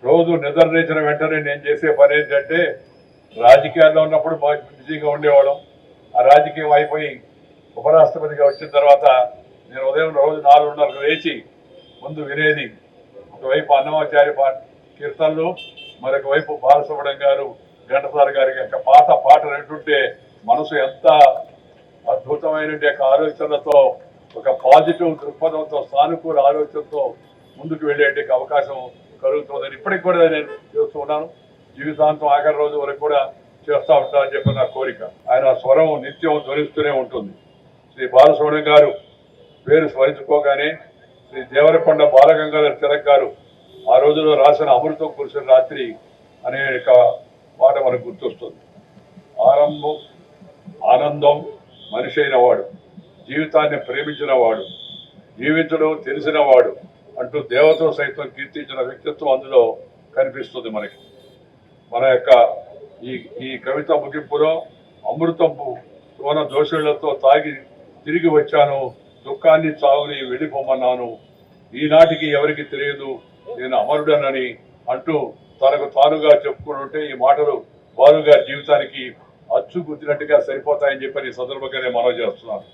రోజు నిద్ర లేచిన వెంటనే నేను చేసే పని ఏంటంటే రాజకీయాల్లో ఉన్నప్పుడు బాగా బిజీగా ఉండేవాళ్ళం. ఆ రాజకీయం అయిపోయి ఉపరాష్ట్రపతిగా వచ్చిన తర్వాత నేను ఉదయం రోజు 4:30 లేచి ముందు వినేది ఒకవైపు అన్నమాచార్య కీర్తనలు, మరొక వైపు బాలసుబ్రహ్మణ్యం గారు, ఘంటసాల గారి యొక్క పాత పాటలు వింటుంటే మనసు ఎంత అద్భుతమైన ఆలోచనలతో, ఒక పాజిటివ్ దృక్పథంతో, సానుకూల ఆలోచనతో ముందుకు వెళ్ళే అవకాశం కలుగుతుందని ఇప్పటికి కూడా నేను చేస్తూ ఉన్నాను. జీవితాంతం ఆఖరి రోజు వరకు కూడా చేస్తూ ఉంటానని చెప్పి నా కోరిక. ఆయన స్వరం నిత్యం ధ్వనిస్తూనే ఉంటుంది. శ్రీ బాలసుబ్రహ్మణ్యం గారు పేరు స్మరించుకోగానే శ్రీ దేవరకొండ బాలగంగాధర తిలక్ గారు ఆ రోజులో రాసిన అమృతం కురిసిన రాత్రి అనే మాట మనకు గుర్తొస్తుంది. ఆరంభం ఆనందం మనిషి అయిన వాడు, జీవితాన్ని ప్రేమించిన వాడు, జీవించడం తెలిసిన వాడు అంటూ దేవతలు సైతం కీర్తించిన వ్యక్తిత్వం అందులో కనిపిస్తుంది మనకి. మన యొక్క ఈ కవిత ముగింపులో అమృతంపు సోన దోషులతో తాగి తిరిగి వచ్చాను, దుఃఖాన్ని చావుని వెళ్ళిపోమన్నాను, ఈనాటికి ఎవరికి తెలియదు నేను అమరుడనని అంటూ తనకు తానుగా చెప్పుకుంటుంటే ఈ మాటలు బాలుగారి జీవితానికి అచ్చు గుద్దినట్టుగా సరిపోతాయని చెప్పని ఈ సందర్భంగా నేను మనవి చేస్తున్నాను.